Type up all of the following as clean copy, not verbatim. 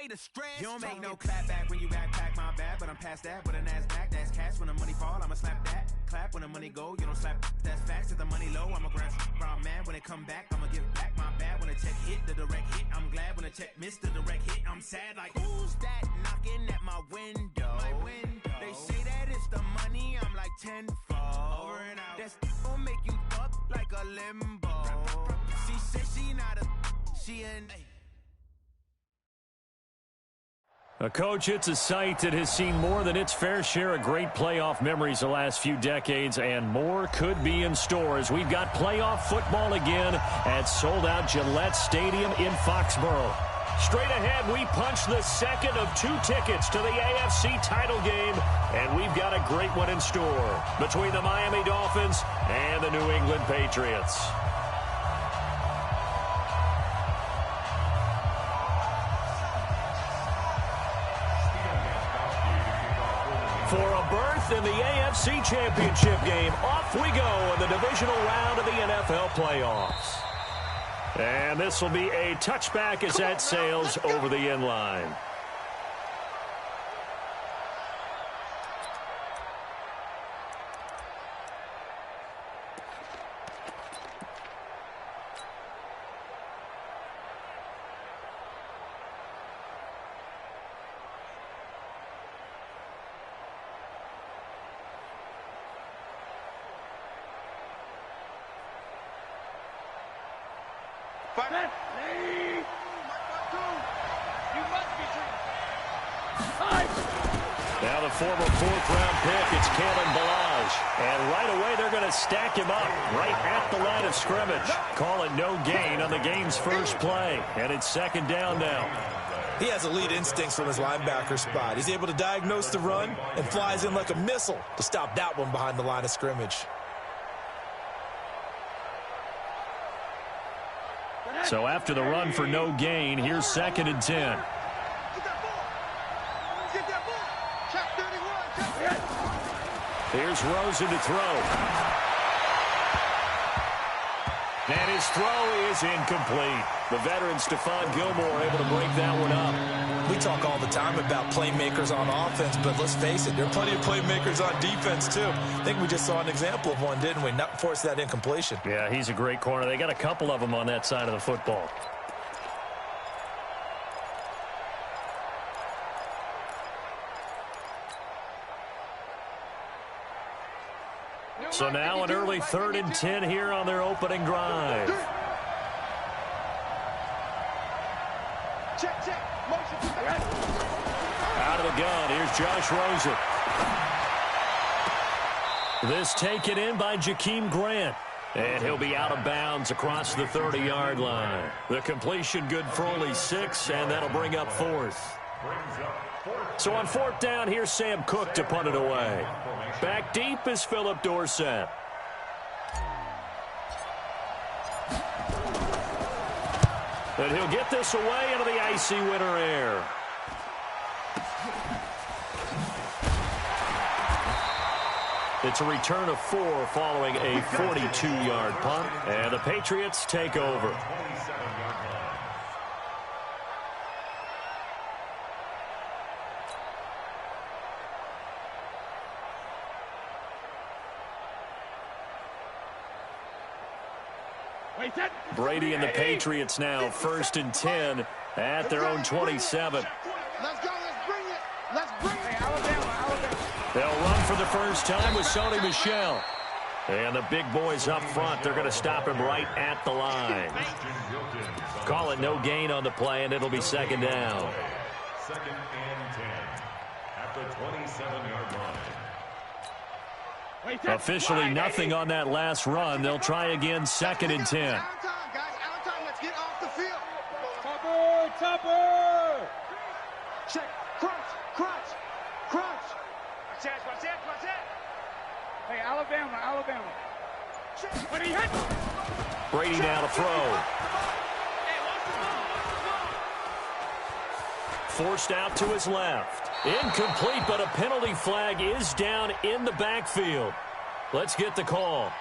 way to stress. You don't make no clap back when you backpack, my bad, but I'm past that with an ass back. That's cash when the money fall, I'ma slap that. Clap when the money go, you don't slap. That's facts. If the money low, I'ma grab brown man. When it come back, I'ma give back my bad. When the check hit, the direct hit. I'm glad when the check missed the direct hit. I'm sad like, who's that knocking at my window? They say that it's the money, I'm like tenfold. Over and out. That's gon' make you up like a limbo. She said she not a, she an. A coach, it's a site that has seen more than its fair share of great playoff memories the last few decades, and more could be in store as we've got playoff football again at sold-out Gillette Stadium in Foxborough. Straight ahead, we punch the second of 2 tickets to the AFC title game, and we've got a great one in store between the Miami Dolphins and the New England Patriots. For a berth in the AFC Championship game, off we go in the divisional round of the NFL playoffs. And this will be a touchback as that sails over the end line. Now the former 4th-round pick, it's Kalen Ballage. And right away, they're going to stack him up right at the line of scrimmage. Call it no gain on the game's first play. And it's 2nd down now. He has elite instincts from his linebacker spot. He's able to diagnose the run and flies in like a missile to stop that one behind the line of scrimmage. So after the run for no gain, here's 2nd and 10. Here's Rosen to throw. And his throw is incomplete. The veteran Stephon Gilmore able to break that one up. We talk all the time about playmakers on offense, but let's face it, there are plenty of playmakers on defense too. I think we just saw an example of one, didn't we? Not force that incompletion. Yeah, he's a great corner. They got a couple of them on that side of the football. So now an early 3rd and 10 here on their opening drive. Out of the gun, here's Josh Rosen. This taken in by Jakeem Grant. And he'll be out of bounds across the 30-yard line. The completion good for only 6, and that'll bring up 4th. So on 4th down, here's Sam Cook to punt it away. Back deep is Phillip Dorsett. And he'll get this away into the icy winter air. It's a return of 4 following a 42-yard punt. And the Patriots take over. Brady and the Patriots now 1st and 10 at their own 27. Let's go. Let's bring it. Let's bring it. Alabama. They'll run for the first time with Sony Michel. And the big boys up front, they're going to stop him right at the line. Call it no gain on the play, and it'll be 2nd down. 2nd and 10 at the 27-yard line. Officially nothing on that last run. They'll try again 2nd and 10. Out of time, guys. Out of time. Let's get off the field. Topper! Check. Crunch. Watch it. Hey, Alabama. When he hit. Brady now to throw. Forced out to his left. Incomplete, but a penalty flag is down in the backfield. Let's get the call.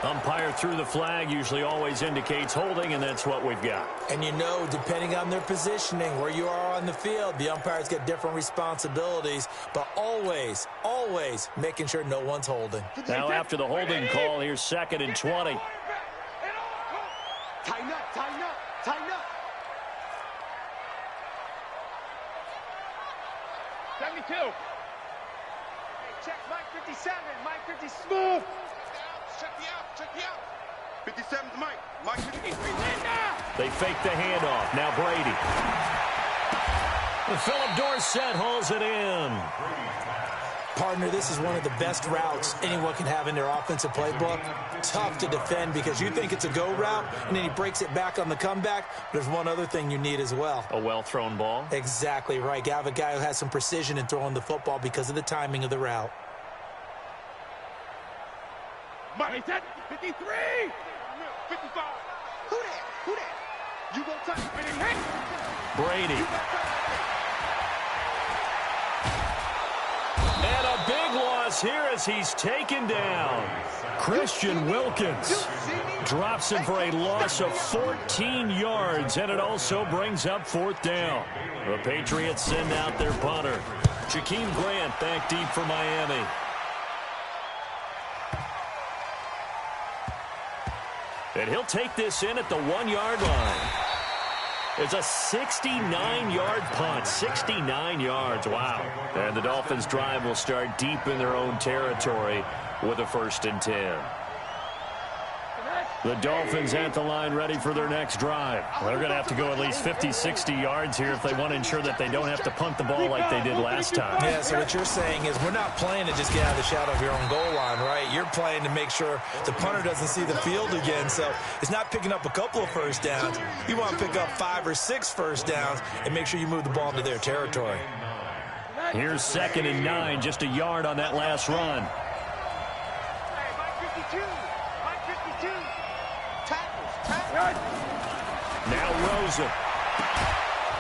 Umpire threw the flag, usually always indicates holding, and that's what we've got. And you know, depending on their positioning, where you are on the field, the umpires get different responsibilities, but always, always making sure no one's holding. Now after the holding call, here's 2nd and 20. Tighten up, tighten up, tighten up. 72. Hey, check Mike 57, Mike 50, smooth. Check the out. 57's Mike. Mike 53, Linda. They fake the handoff. Now Brady. Philip Dorsett hauls it in. Partner, this is one of the best routes anyone can have in their offensive playbook. Tough to defend because you think it's a go route, and then he breaks it back on the comeback. There's one other thing you need as well. A well-thrown ball. Exactly right. You have a guy who has some precision in throwing the football because of the timing of the route. Mike 53. 55. Who that? You go touch. Brady. And a big loss here as he's taken down. Christian Wilkins drops him for a loss of 14 yards, and it also brings up 4th down. The Patriots send out their punter. Jakeem Grant back deep for Miami. And he'll take this in at the 1-yard line. It's a 69-yard punt. 69 yards. Wow. And the Dolphins' drive will start deep in their own territory with a 1st and 10. The Dolphins at the line ready for their next drive. They're going to have to go at least 50, 60 yards here if they want to ensure that they don't have to punt the ball like they did last time. Yeah, so what you're saying is we're not playing to just get out of the shadow of your own goal line, right? You're playing to make sure the punter doesn't see the field again. So it's not picking up a couple of first downs. You want to pick up 5 or 6 first downs and make sure you move the ball into their territory. Here's 2nd and 9, just a yard on that last run. Hey, Mike 52. Mike 52. Tackles. Now Rosen.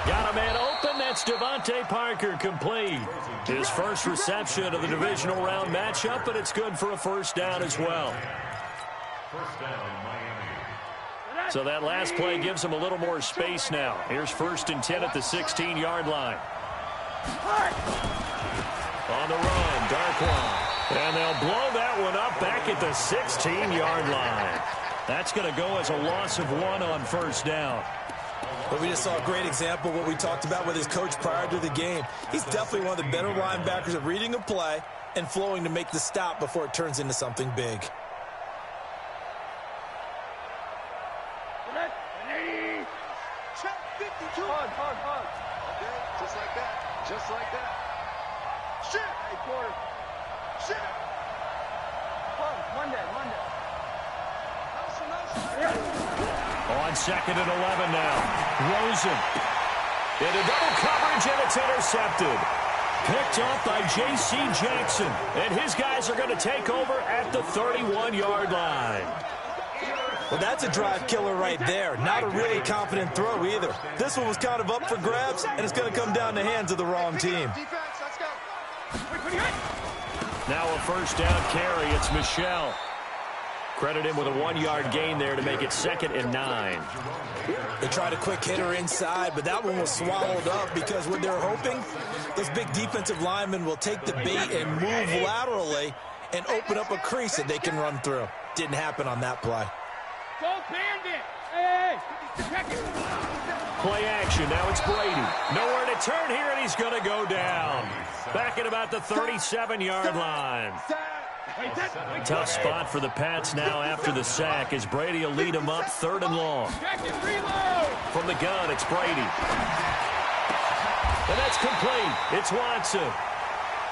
Got a man open. That's Devontae Parker, complete. His first reception of the divisional round matchup, but it's good for a 1st down as well. First down, Miami. So that last play gives him a little more space now. Here's 1st and 10 at the 16-yard line. On the run, Darkwan. And they'll blow that one up back at the 16-yard line. That's going to go as a loss of 1 on 1st down. But we just saw a great example of what we talked about with his coach prior to the game. He's definitely one of the better linebackers at reading a play and flowing to make the stop before it turns into something big. Check 52. Hard. Okay, just like that. Just like that. Shit. Hey, quarter. Shit. Monday. On 2nd and 11 now. Rosen. Into double coverage, and it's intercepted. Picked off by J.C. Jackson. And his guys are going to take over at the 31-yard line. Well, that's a drive killer right there. Not a really confident throw either. This one was kind of up for grabs, and it's going to come down the hands of the wrong team. Defense, let's go. Now a 1st down carry. It's Michel. Credit him with a 1-yard gain there to make it 2nd and 9. They tried a quick hitter inside, but that one was swallowed up because what they're hoping, those big defensive linemen will take the bait and move laterally and open up a crease that they can run through. Didn't happen on that play. Don't bandit. Hey. Play action. Now it's Brady. Nowhere to turn here, and he's going to go down. Back at about the 37-yard line. Tough spot for the Pats now after the sack as Brady will lead him up 3rd and long. From the gun, it's Brady. And that's complete. It's Watson.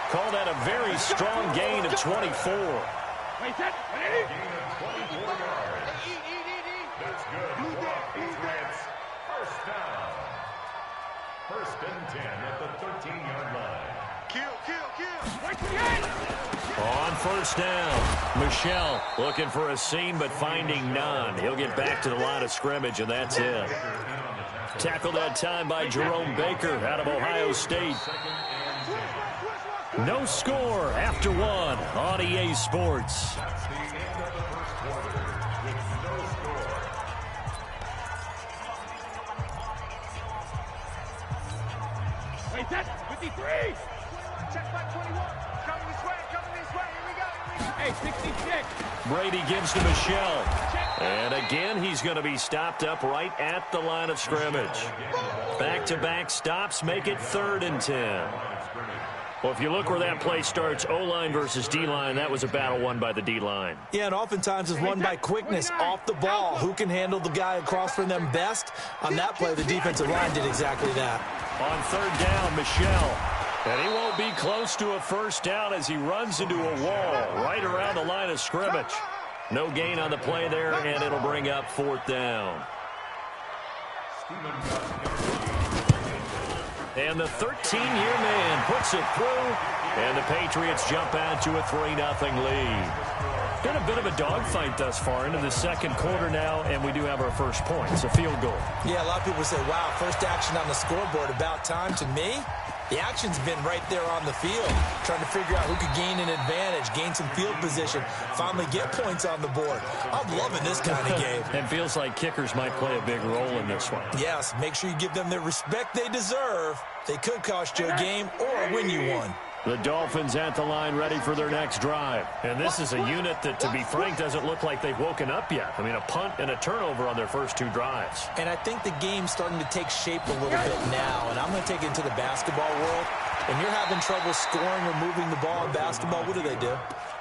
Call that a very strong gain of 24. That's good. Patriots. First down. 1st and 10 at the 13-yard line. Kill. On 1st down, Michel looking for a seam but finding none. He'll get back to the line of scrimmage, and that's it. Tackled that time by Jerome Baker out of Ohio State. No score after 1 on EA Sports. That's the end of the 1st quarter. That's 53. Check back 21. Coming this way. Here we go. Hey, 66. Brady gives to Michelle. And again, he's going to be stopped up right at the line of scrimmage. Back-to-back stops make it 3rd and 10. Well, if you look where that play starts, O-line versus D-line, that was a battle won by the D-line. Yeah, and oftentimes it's won by quickness off the ball. Who can handle the guy across from them best? On that play, the defensive line did exactly that. On 3rd down, Michelle. And he won't be close to a first down as he runs into a wall right around the line of scrimmage. No gain on the play there, and it'll bring up 4th down. And the 13-year man puts it through, and the Patriots jump out to a 3-0 lead. Been a bit of a dogfight thus far into the 2nd quarter now, and we do have our first points, a field goal. Yeah, a lot of people say, wow, first action on the scoreboard, about time. To me, the action's been right there on the field, trying to figure out who could gain an advantage, gain some field position, finally get points on the board. I'm loving this kind of game. And feels like kickers might play a big role in this one. Yes, make sure you give them the respect they deserve. They could cost you a game or win you one. The Dolphins at the line ready for their next drive. And this is a unit that, to be frank, doesn't look like they've woken up yet. I mean, a punt and a turnover on their first 2 drives. And I think the game's starting to take shape a little bit now. And I'm going to take it into the basketball world. When you're having trouble scoring or moving the ball in basketball, what do?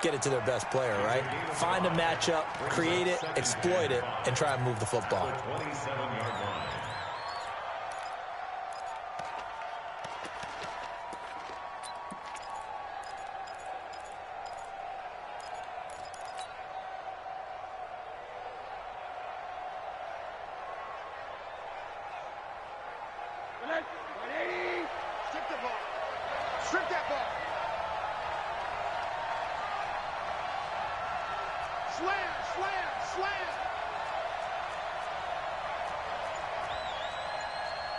Get it to their best player, right? Find a matchup, create it, exploit it, and try and move the football. 27-yard line. Strip that ball. Slam.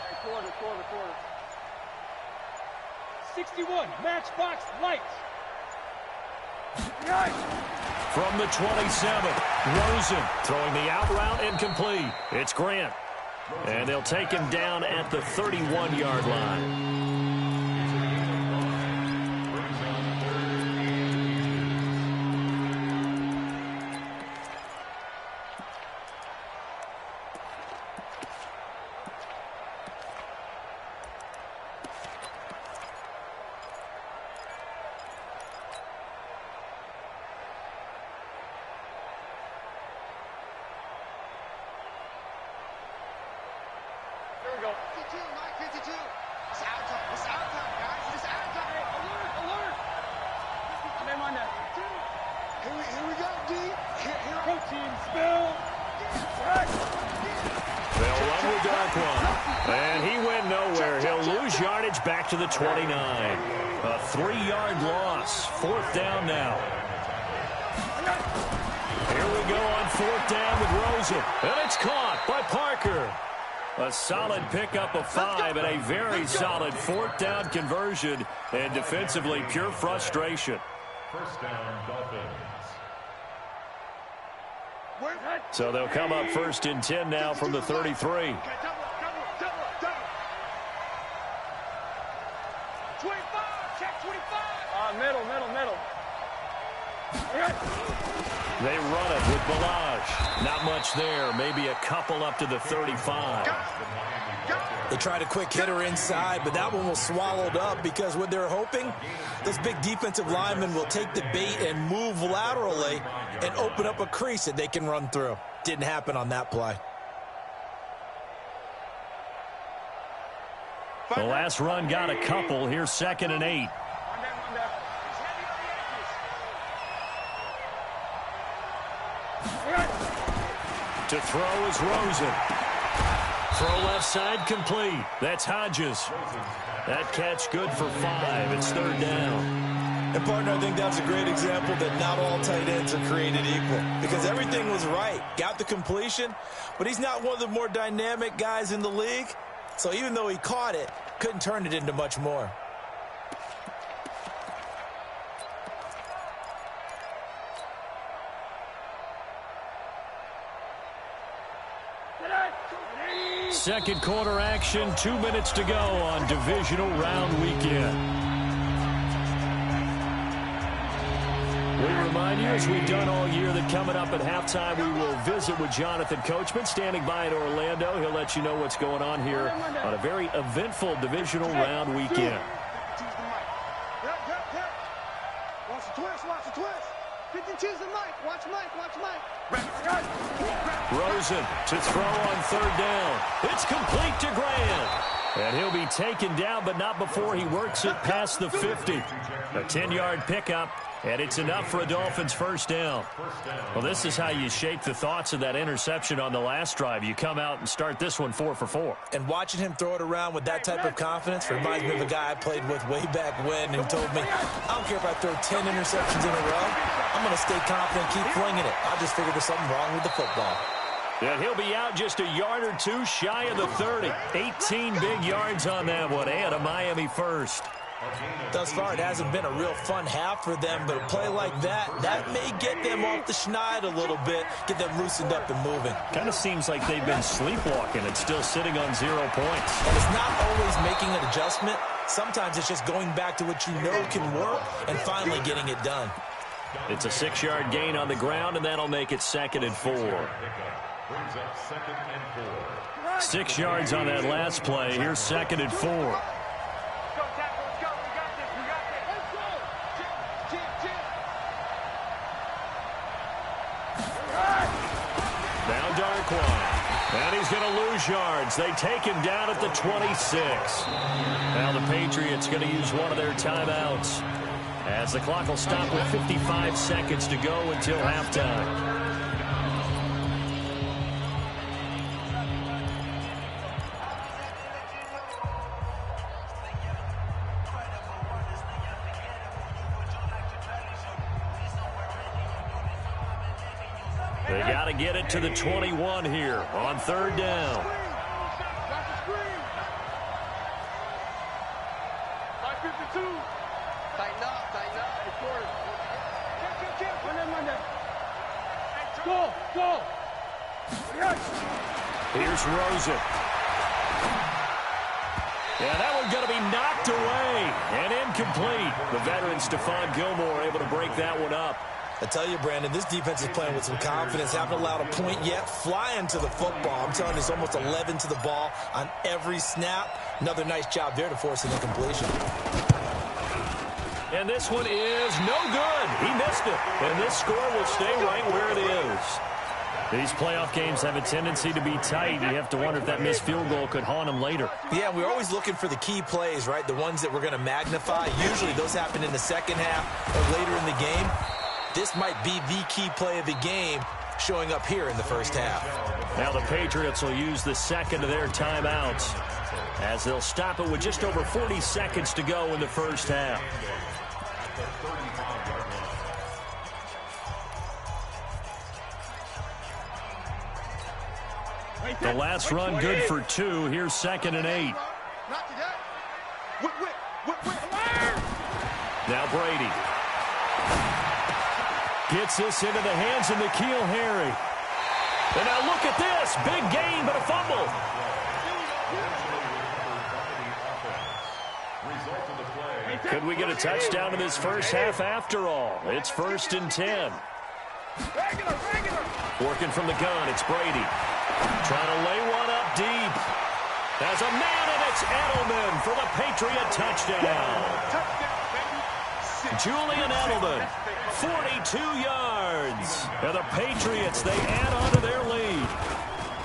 Hey, quarter. 61, matchbox lights. From the 27, Rosen throwing the out route incomplete. It's Grant. And they'll take him down at the 31-yard line. Back to the 29. A 3-yard loss. 4th down now. Here we go on 4th down with Rosen. And it's caught by Parker. A solid pickup of 5 and a very solid 4th down conversion. And defensively, pure frustration. First down, Dolphins. So they'll come up 1st and 10 now from the 33. 25, check 25. Middle. They run it with Balaj. Not much there. Maybe a couple up to the 35. They tried a quick hitter inside, but that one was swallowed up because what they're hoping, this big defensive lineman will take the bait and move laterally and open up a crease that they can run through. Didn't happen on that play. The last run got a couple. Here's 2nd and 8. To throw is Rosen. Throw left side complete. That's Hodges. That catch good for 5. It's 3rd down. And, partner, I think that's a great example that not all tight ends are created equal because everything was right. Got the completion, but he's not one of the more dynamic guys in the league. So even though he caught it, couldn't turn it into much more. Second quarter action, 2 minutes to go on divisional round weekend. We remind you, as we've done all year, that coming up at halftime, we will visit with Jonathan Coachman, standing by in Orlando. He'll let you know what's going on here on a very eventful divisional round weekend. Watch the twist, watch the twist. 52's the Mike. Watch Mike, watch Mike. Rosen to throw on third down. It's complete to Graham. And he'll be taken down, but not before he works it past the 50. A 10-yard pickup, and it's enough for a Dolphins first down. Well, this is how you shake the thoughts of that interception on the last drive. You come out and start this one 4 for 4. And watching him throw it around with that type of confidence reminds me of a guy I played with way back when who told me, I don't care if I throw 10 interceptions in a row. I'm going to stay confident, keep flinging it. I just figured there's something wrong with the football. And he'll be out just a yard or two shy of the 30. 18 big yards on that one, and a Miami first. Thus far, it hasn't been a real fun half for them, but a play like that may get them off the schneid a little bit, get them loosened up and moving. Kind of seems like they've been sleepwalking and still sitting on 0 points. And it's not always making an adjustment. Sometimes it's just going back to what you know can work and finally getting it done. It's a 6-yard gain on the ground, and that'll make it 2nd and 4. 6 yards on that last play. Here's 2nd and 4. Let's go, tackle. Let's go. We got this. We got this. Let's go. Chip. Now Darkwan. And he's going to lose yards. They take him down at the 26. Now the Patriots going to use one of their timeouts, as the clock will stop with 55 seconds to go until halftime. They got to get it to the 21 here on third down. Got the screen. 552. Tighten up, tighten up. Hey, quarter. Chip. Run that. Go. Here's Rosen. Yeah, that one's going to be knocked away and incomplete. The veteran Stephon Gilmore able to break that one up. I tell you, Brandon, this defense is playing with some confidence. Haven't allowed a point yet. Flying to the football. I'm telling you, it's almost 11 to the ball on every snap. Another nice job there to force an incompletion. And this one is no good. He missed it. And this score will stay right where it is. These playoff games have a tendency to be tight. You have to wonder if that missed field goal could haunt them later. Yeah, we're always looking for the key plays, right? The ones that we're going to magnify. Usually those happen in the second half or later in the game. This might be the key play of the game showing up here in the first half. Now the Patriots will use the second of their timeouts, as they'll stop it with just over 40 seconds to go in the first half. The last run good for 2. Here's 2nd and 8. Not today. Whip. Now Brady gets this into the hands of N'Keal Harry. And now look at this. Big gain, but a fumble. Could we get a touchdown in this first half after all? It's 1st and 10. Regular. Working from the gun, it's Brady. Trying to lay one up deep. There's a man, and it's Edelman for the Patriot touchdown. Julian Edelman, 42 yards. And the Patriots, they add on to their lead.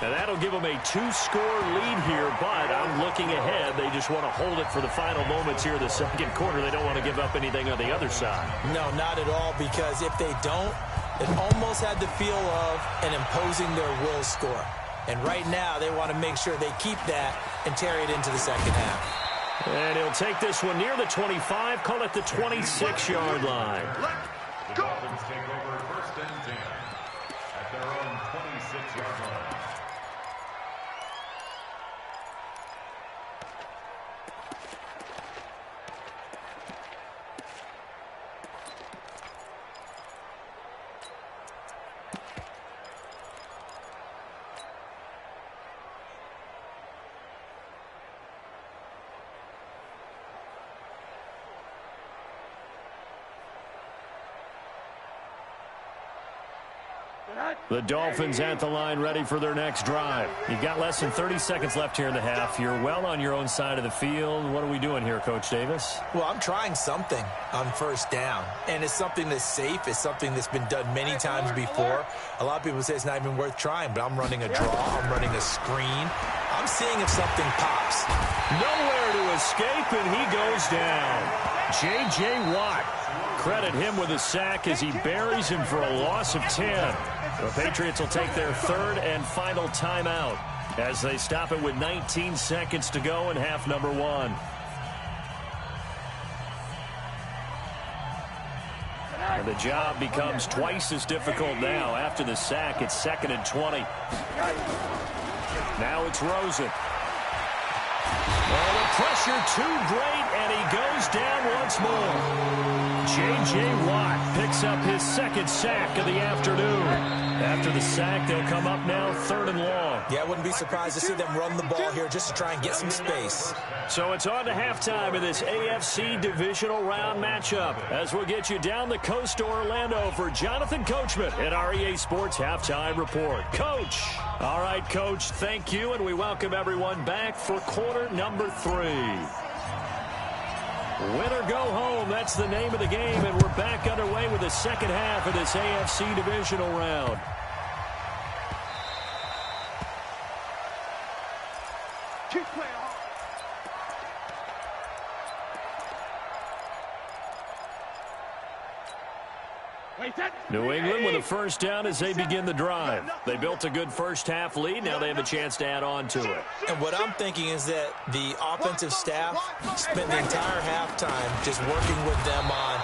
And that'll give them a 2-score lead here, but I'm looking ahead. They just want to hold it for the final moments here in the second quarter. They don't want to give up anything on the other side. No, not at all, because if they don't, it almost had the feel of an imposing their will score. And right now, they want to make sure they keep that and carry it into the second half. And he'll take this one near the 25, call it the 26-yard line. The Dolphins take over 1st and 10 at their own 26-yard line. The Dolphins at the line ready for their next drive. You've got less than 30 seconds left here in the half. You're well on your own side of the field. What are we doing here, Coach Davis? Well, I'm trying something on first down, and it's something that's safe. It's something that's been done many times before. A lot of people say it's not even worth trying, but I'm running a draw. I'm running a screen. I'm seeing if something pops. Nowhere to escape, and he goes down. J.J. Watt. Credit him with a sack as he buries him for a loss of 10. The Patriots will take their third and final timeout as they stop it with 19 seconds to go in half number 1. And the job becomes twice as difficult now. After the sack, it's 2nd and 20. Now it's Rosen. Oh, the pressure too great, and he goes down once more. J.J. Watt picks up his second sack of the afternoon. After the sack, they'll come up now 3rd and long. Yeah, I wouldn't be surprised to see them run the ball here just to try and get some space. So it's on to halftime of this AFC divisional round matchup as we'll get you down the coast to Orlando for Jonathan Coachman at our EA Sports Halftime Report. Coach. All right, Coach, thank you, and we welcome everyone back for quarter number 3. Win or go home, that's the name of the game, and we're back underway with the second half of this AFC divisional round. Keep playing hard. New England with a first down as they begin the drive. They built a good first-half lead. Now they have a chance to add on to it. And what I'm thinking is that the offensive staff spent the entire halftime just working with them on,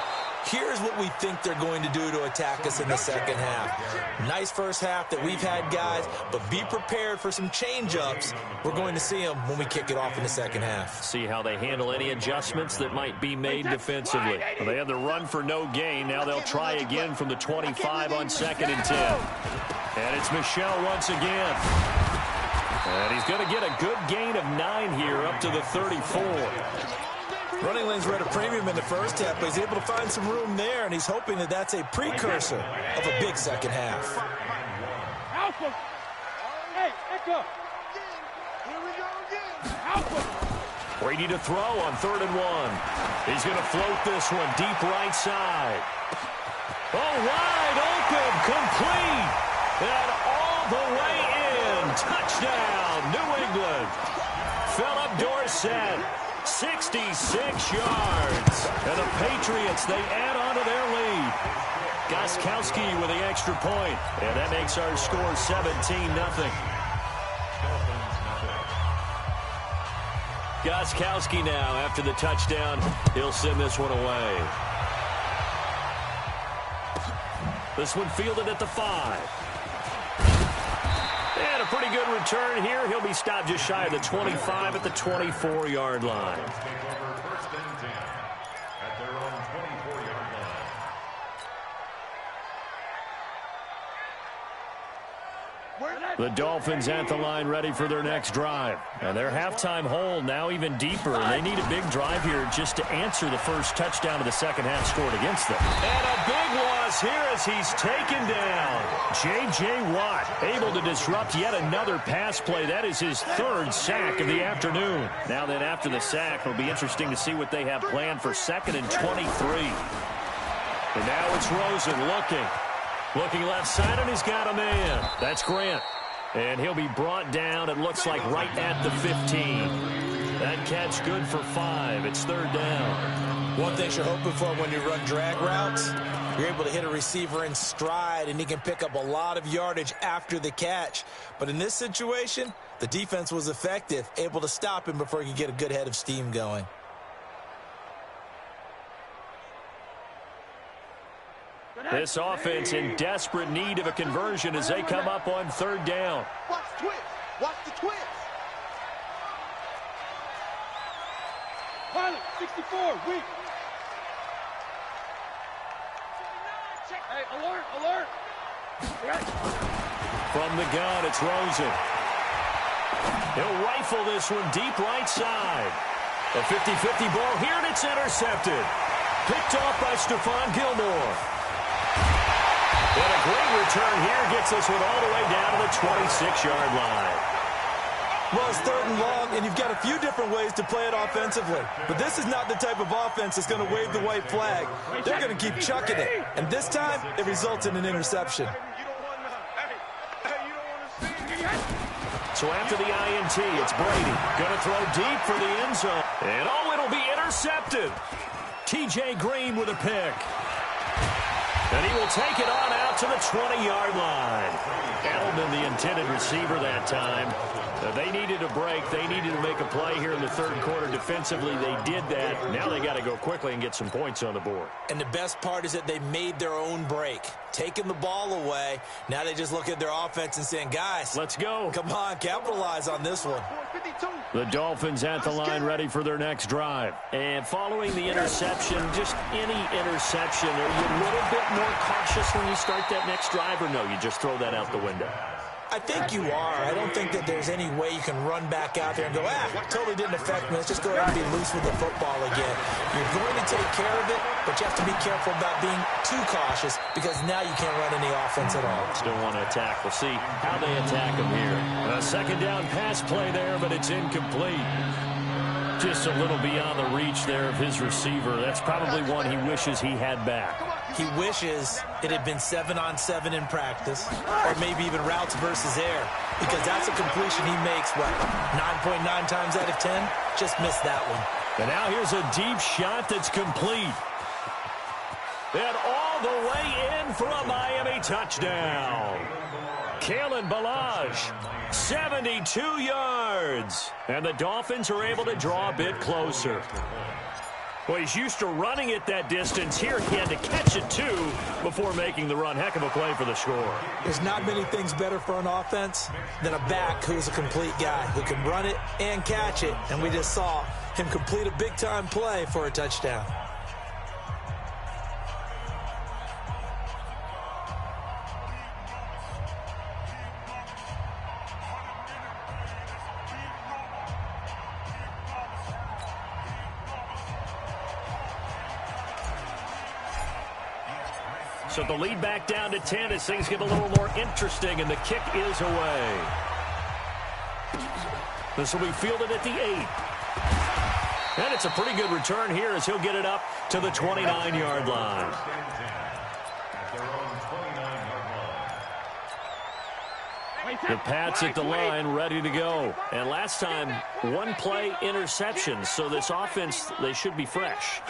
here's what we think they're going to do to attack us in the second half. Nice first half that we've had, guys, but be prepared for some change-ups. We're going to see them when we kick it off in the second half. See how they handle any adjustments that might be made defensively. Well, they have the run for no gain. Now they'll try again from the 25 on 2nd and 10. And it's Michel once again. And he's going to get a good gain of 9 here up to the 34. Running lanes were at a premium in the first half, but he's able to find some room there, and he's hoping that that's a precursor of a big second half. Alpha. Hey, Echo. Here we go again. Alpha. Brady to throw on 3rd and 1. He's going to float this one deep right side. Oh, wide open, complete, and all the way in. Touchdown, New England. Philip Dorsett. 66 yards. And the Patriots, they add on to their lead. Gostkowski with the extra point. And that makes our score 17-0. Gostkowski now, after the touchdown, he'll send this one away. This one fielded at the 5. And a pretty good return here. He'll be stopped just shy of the 25 at the 24-yard line. The Dolphins at the line ready for their next drive. And their halftime hole now even deeper. And they need a big drive here just to answer the first touchdown of the second half scored against them. And a big loss here as he's taken down. J.J. Watt able to disrupt yet another pass play. That is his 3rd sack of the afternoon. Now then after the sack, it'll be interesting to see what they have planned for 2nd and 23. And now it's Rosen looking left side, and he's got a man. That's Grant. And he'll be brought down, it looks like, right at the 15. That catch good for 5. It's 3rd down. One thing you're hoping for when you run drag routes, you're able to hit a receiver in stride, and he can pick up a lot of yardage after the catch. But in this situation, the defense was effective, able to stop him before he could get a good head of steam going. This offense in desperate need of a conversion as they come up on 3rd down. Watch the twist. Watch the twist. Pilot, 64, weak. Hey, alert, alert. From the gun, it's Rosen. He'll rifle this one deep right side. A 50-50 ball here, and it's intercepted. Picked off by Stephon Gilmore. And a great return here gets this one all the way down to the 26-yard line. Well, it's 3rd and long, and you've got a few different ways to play it offensively. But this is not the type of offense that's going to wave the white flag. They're going to keep chucking it. And this time, it results in an interception. So after the INT, it's Brady. Going to throw deep for the end zone. And it'll be intercepted. TJ Green with a pick. And he will take it on out to the 20-yard line. Edelman, the intended receiver that time. They needed a break. They needed to make a play here in the 3rd quarter. Defensively, they did that. Now they got to go quickly and get some points on the board. And the best part is that they made their own break. Taking the ball away. Now they just look at their offense and saying, guys, let's go. Come on, capitalize on this one. The Dolphins at the line ready for their next drive. And following the interception, just any interception, are you a little bit more cautious when you start that next drive, or no, you just throw that out the window? I think you are. I don't think that there's any way you can run back out there and go, totally didn't affect me. Let's just go ahead and be loose with the football again. You're going to take care of it, but you have to be careful about being too cautious because now you can't run any offense at all. Still want to attack. We'll see how they attack them here. A 2nd down pass play there, but it's incomplete. Just a little beyond the reach there of his receiver. That's probably one he wishes he had back. He wishes it had been 7-on-7 in practice, or maybe even routes versus air, because that's a completion he makes, 9.9 times out of 10? Just missed that one. And now here's a deep shot that's complete. And all the way in for a Miami touchdown. Kalen Ballage, 72 yards. And the Dolphins are able to draw a bit closer. Well, he's used to running it that distance. Here he had to catch it, too, before making the run. Heck of a play for the score. There's not many things better for an offense than a back who's a complete guy who can run it and catch it. And we just saw him complete a big-time play for a touchdown. So the lead back down to 10 as things get a little more interesting, and the kick is away. This will be fielded at the 8. And it's a pretty good return here as he'll get it up to the 29-yard line. The Pats at the line, ready to go. And last time, 1-play interception. So this offense, they should be fresh.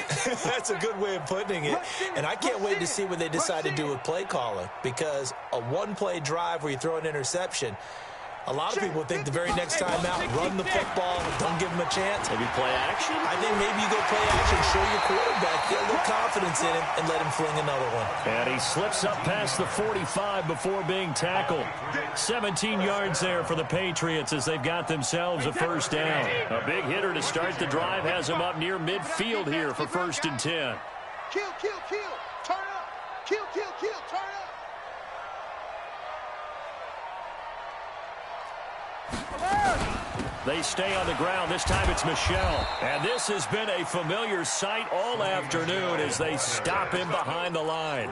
That's a good way of putting it. And I can't wait to see what they decide to do with play calling. Because a 1-play drive where you throw an interception, a lot of people think the very next time out, run the football, don't give them a chance. Maybe play action? I think maybe you go play action, show your quarterback, get a little confidence in him, and let him fling another one. And he slips up past the 45 before being tackled. 17 yards there for the Patriots as they've got themselves a 1st down. A big hitter to start the drive has him up near midfield here for 1st and 10. Kill, kill, kill, turn up. Kill, kill, kill, turn up. They stay on the ground. This time it's Michel. And this has been a familiar sight all afternoon as they stop him behind the line.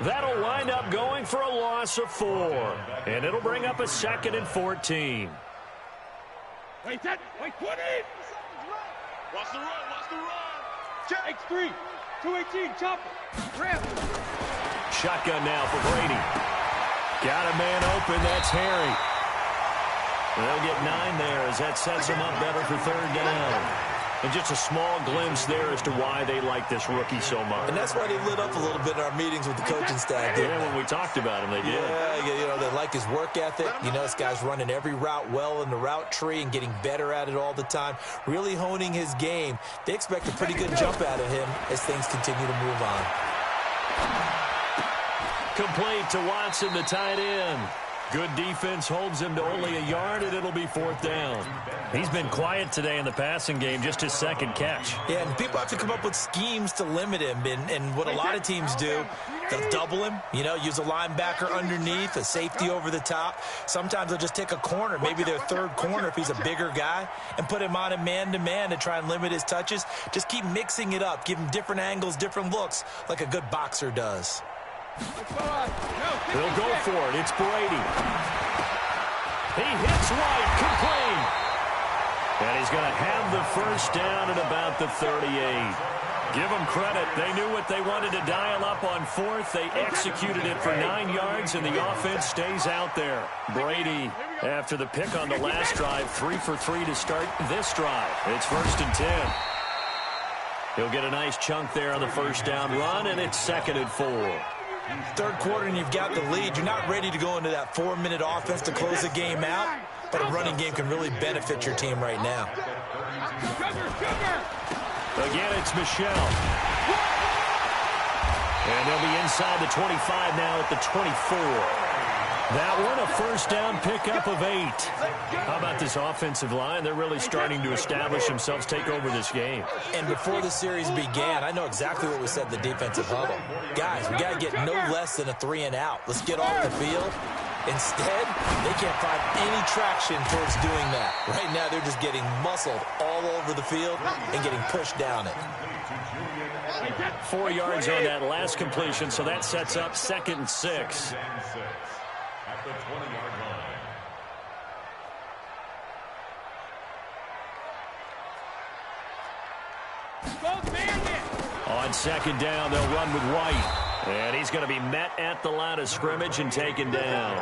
That'll wind up going for a loss of 4. And it'll bring up a 2nd and 14. Wait, 20. Watch the run, watch the run. X3, 218, chopper. Ramp. Shotgun now for Brady. Got a man open. That's Harry. They'll get 9 there as that sets them up better for 3rd down. And just a small glimpse there as to why they like this rookie so much. And that's why they lit up a little bit in our meetings with the coaching staff. Yeah, when we talked about him, they did. Yeah, they like his work ethic. This guy's running every route well in the route tree and getting better at it all the time, really honing his game. They expect a pretty good jump out of him as things continue to move on. Complete to Watson, the tight end. Good defense holds him to only a yard, and it'll be 4th down. He's been quiet today in the passing game, just his 2nd catch. Yeah, and people have to come up with schemes to limit him. And what a lot of teams do, they'll double him, use a linebacker underneath, a safety over the top. Sometimes they'll just take a corner, maybe their 3rd corner if he's a bigger guy, and put him on a man-to-man to try and limit his touches. Just keep mixing it up, give him different angles, different looks, like a good boxer does. He'll go for it. It's Brady. He hits White, complete. And he's going to have the first down at about the 38. Give them credit. They knew what they wanted to dial up on fourth. They executed it for 9 yards, and the offense stays out there. Brady, after the pick on the last drive, 3 for 3 to start this drive. It's 1st and 10. He'll get a nice chunk there on the first down run, and it's 2nd and 4. Third quarter, and you've got the lead. You're not ready to go into that 4-minute offense to close the game out, but a running game can really benefit your team right now. Again, it's Michelle. And they'll be inside the 25 now at the 24. That one, a first down pickup of 8. How about this offensive line? They're really starting to establish themselves, take over this game. And before the series began, I know exactly what we said in the defensive huddle. Guys, we got to get no less than a 3 and out. Let's get off the field. Instead, they can't find any traction towards doing that. Right now, they're just getting muscled all over the field and getting pushed down it. 4 yards on that last completion, so that sets up 2nd and 6. At the 20-yard line. On 2nd down, they'll run with White. And he's going to be met at the line of scrimmage and taken down.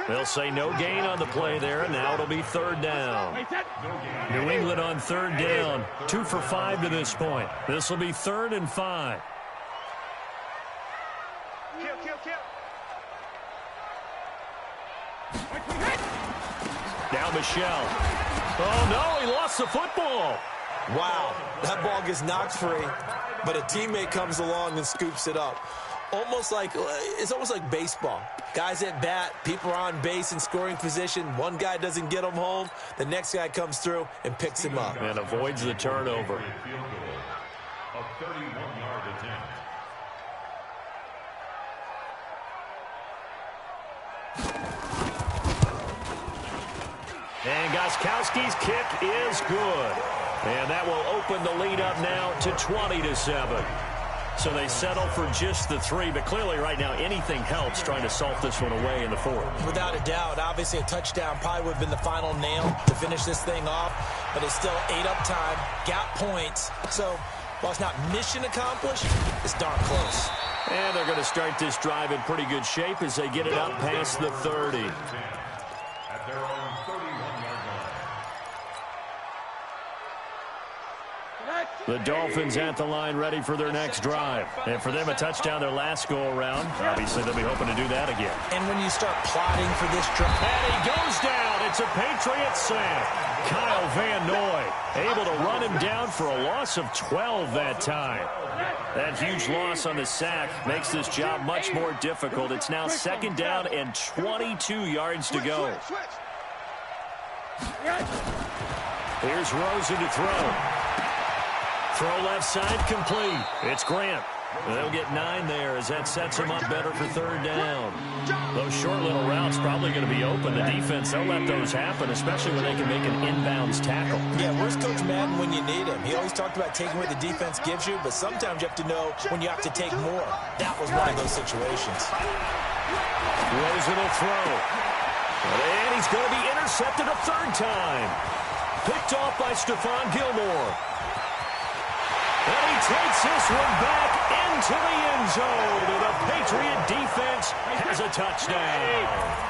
They'll say no gain on the play there, and now it'll be 3rd down. New England on 3rd down, 2 for 5 to this point. This will be 3rd and 5. Now Michelle. Oh, no, he lost the football. Wow, that ball gets knocked free, but a teammate comes along and scoops it up. It's almost like baseball. Guys at bat, people are on base in scoring position. One guy doesn't get him home. The next guy comes through and picks him up. And avoids the turnover. A 31-yard attempt. And Gostkowski's kick is good. And that will open the lead up now to 20-7. So they settle for just the 3, but clearly right now anything helps trying to salt this one away in the 4th. Without a doubt, obviously a touchdown probably would have been the final nail to finish this thing off, but it's still 8 up time, got points. So while it's not mission accomplished, it's darn close. And they're going to start this drive in pretty good shape as they get it up past the 30. At their own 31-yard line. The Dolphins at the line ready for their next drive. And for them, a touchdown their last go-around. Obviously, they'll be hoping to do that again. And when you start plotting for this drive... And he goes down. It's a Patriot sack. Kyle Van Noy able to run him down for a loss of 12 that time. That huge loss on the sack makes this job much more difficult. It's now 2nd down and 22 yards to go. Here's Rosen to throw. Throw left side, complete. It's Grant. They'll get 9 there as that sets them up better for 3rd down. Those short little routes probably going to be open. The defense, they'll let those happen, especially when they can make an inbounds tackle. Yeah, where's Coach Madden when you need him? He always talked about taking what the defense gives you, but sometimes you have to know when you have to take more. That was one of those situations. Rosen will throw. And he's going to be intercepted a 3rd time. Picked off by Stephon Gilmore. And he takes this one back into the end zone. And the Patriot defense has a touchdown.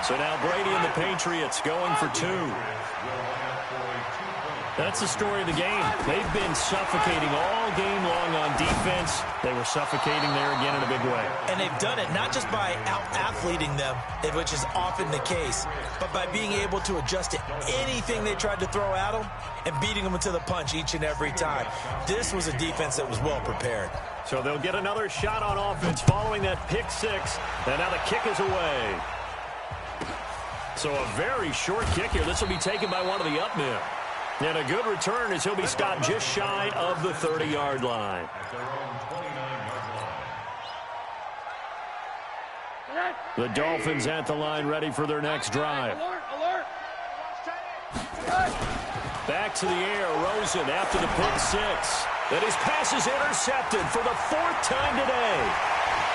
So now Brady and the Patriots going for 2. That's the story of the game. They've been suffocating all game long on defense. They were suffocating there again in a big way. And they've done it not just by out-athleting them, which is often the case, but by being able to adjust to anything they tried to throw at them and beating them to the punch each and every time. This was a defense that was well prepared. So they'll get another shot on offense following that pick 6. And now the kick is away. So a very short kick here. This will be taken by one of the up men. And a good return as he'll be stopped just shy of the 30-yard line. At their own 29-yard line. The Dolphins at the line ready for their next drive. Back to the air, Rosen after the pick 6. Then his pass is intercepted for the 4th time today.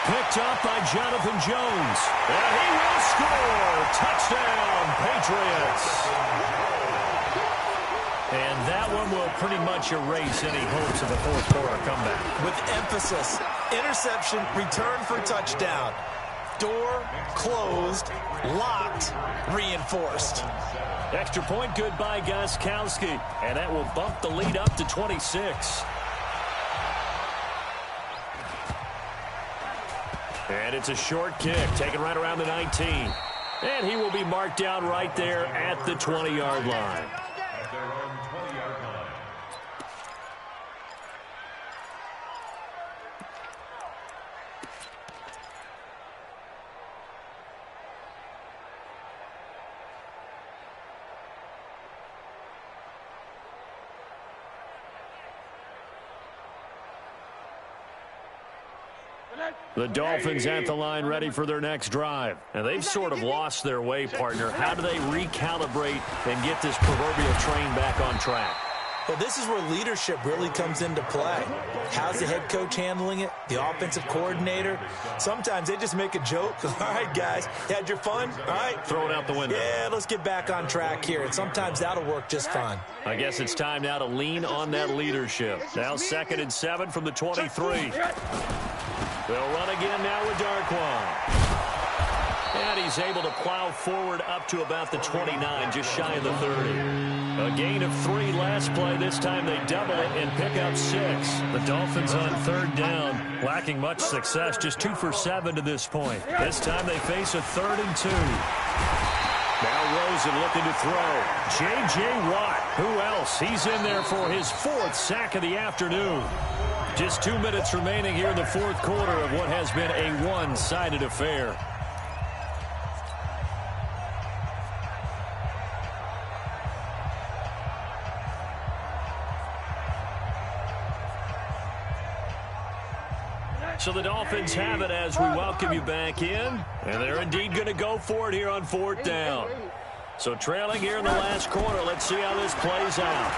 Picked up by Jonathan Jones. And he will score. Touchdown, Patriots. And that one will pretty much erase any hopes of a fourth quarter comeback. With emphasis, interception, return for touchdown. Door closed, locked, reinforced. Extra point good by Gostkowski. And that will bump the lead up to 26. And it's a short kick, taken right around the 19. And he will be marked down right there at the 20-yard line. At their own 20-yard line. The Dolphins at the line ready for their next drive. And they've sort of lost their way, partner. How do they recalibrate and get this proverbial train back on track? Well, this is where leadership really comes into play. How's the head coach handling it? The offensive coordinator? Sometimes they just make a joke. All right, guys, you had your fun? All right. Throw it out the window. Yeah, let's get back on track here. And sometimes that'll work just fine. I guess it's time now to lean on that leadership. Now 2nd and 7 from the 23. They'll run again now with Darkwan. And he's able to plow forward up to about the 29, just shy of the 30. A gain of 3 last play. This time they double it and pick up 6. The Dolphins on 3rd down, lacking much success, just 2 for 7 to this point. This time they face a 3rd and 2. Now Rosen looking to throw. J.J. Watt, who else? He's in there for his 4th sack of the afternoon. Just 2 minutes remaining here in the 4th quarter of what has been a one-sided affair. So the Dolphins have it as we welcome you back in. And they're indeed going to go for it here on 4th down. So trailing here in the last quarter. Let's see how this plays out.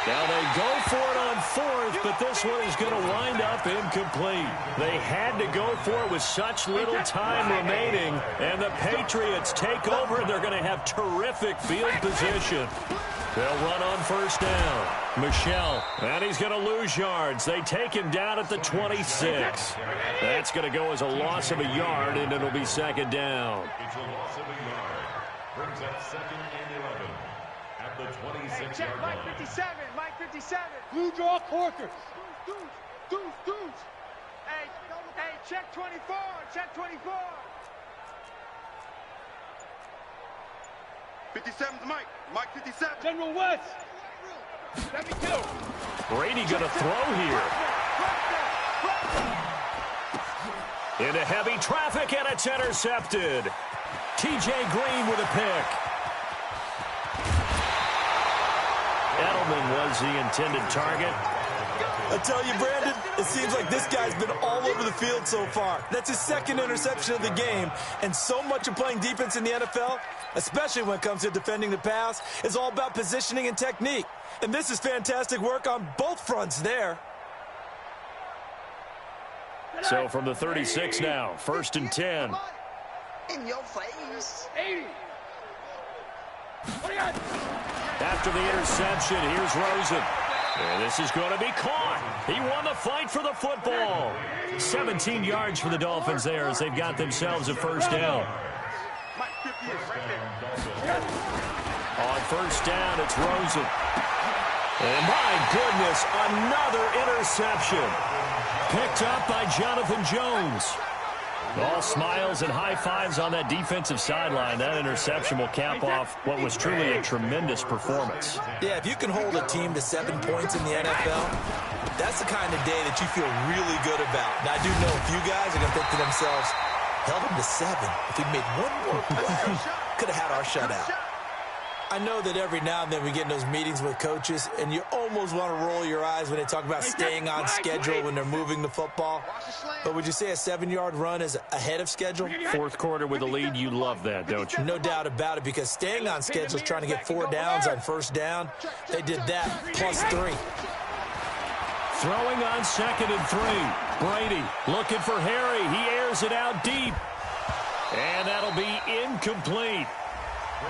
Now they go for it on 4th, but this one is going to wind up incomplete. They had to go for it with such little time remaining, and the Patriots take over, and they're going to have terrific field position. They'll run on 1st down. Michel, and he's going to lose yards. They take him down at the 26. That's going to go as a loss of a yard, and it'll be 2nd down. It's a loss of a yard. Brings up 2nd and 11 at the 26-yard line. Mike 57, Mike 57. Blue draw Corker. Deuce. Hey, check 24, check 24. 57's Mike. Mike 57. General West. Let me go. Brady going to throw here. Into heavy traffic, and it's intercepted. T.J. Green with a pick. Edelman was the intended target. I tell you, Brandon, it seems like this guy's been all over the field so far. That's his 2nd interception of the game. And so much of playing defense in the NFL, especially when it comes to defending the pass, is all about positioning and technique. And this is fantastic work on both fronts there. So from the 36 now, 1st and 10. In your face. 80. After the interception, here's Rosen. And this is going to be caught. He won the fight for the football. 17 yards for the Dolphins there as they've got themselves a 1st down. On 1st down, it's Rosen. And my goodness, another interception. Picked up by Jonathan Jones. All smiles and high fives on that defensive sideline. That interception will cap off what was truly a tremendous performance. Yeah, if you can hold a team to 7 points in the NFL, that's the kind of day that you feel really good about. Now, I do know a few guys are going to think to themselves, held them to 7. If we made one more play, could have had our shutout. I know that every now and then we get in those meetings with coaches, and you almost want to roll your eyes when they talk about staying on schedule when they're moving the football. But would you say a 7-yard run is ahead of schedule? 4th quarter with a lead, you love that, don't you? No doubt about it, because staying on schedule is trying to get 4 downs on 1st down. They did that plus 3. Throwing on 2nd and 3. Brady looking for Harry. He airs it out deep. And that'll be incomplete.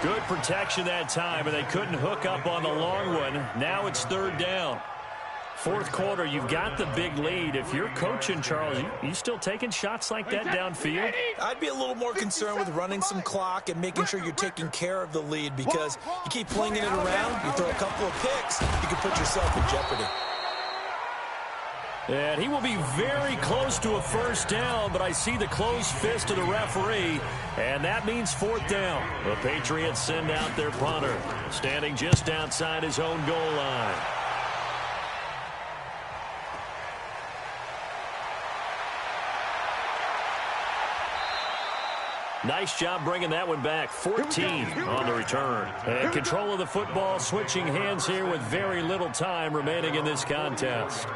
Good protection that time, and they couldn't hook up on the long one. Now it's third down. Fourth quarter, you've got the big lead. If you're coaching, Charles, you still taking shots like that downfield? I'd be a little more concerned with running some clock and making sure you're taking care of the lead, because you keep flinging it around, you throw a couple of picks, you can put yourself in jeopardy. And he will be very close to a first down, but I see the closed fist of the referee, and that means fourth down. The Patriots send out their punter, standing just outside his own goal line. Nice job bringing that one back. 14 on the return. And control of the football, switching hands here with very little time remaining in this contest.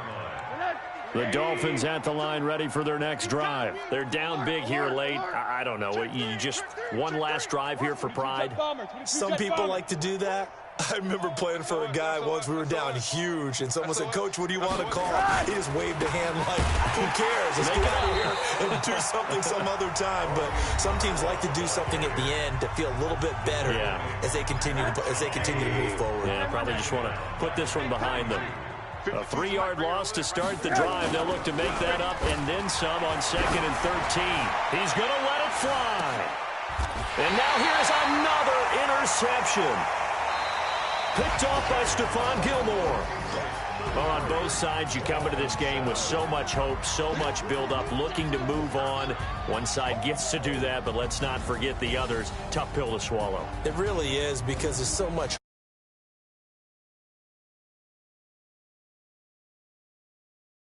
The Dolphins at the line, ready for their next drive. They're down big here late. I don't know. You just one last drive here for pride? Some people like to do that. I remember playing for a guy once. We were down huge, and someone said, "Coach, what do you want to call?" He just waved a hand like, "Who cares? Let's get out of here and do something some other time." But some teams like to do something at the end to feel a little bit better as they continue to move forward. Yeah, probably just want to put this one behind them. A 3-yard loss to start the drive. They'll look to make that up and then some on 2nd and 13. He's going to let it fly. And now here's another interception. Picked off by Stephon Gilmore. Well, on both sides, you come into this game with so much hope, so much build-up, looking to move on. One side gets to do that, but let's not forget the others. Tough pill to swallow. It really is, because there's so much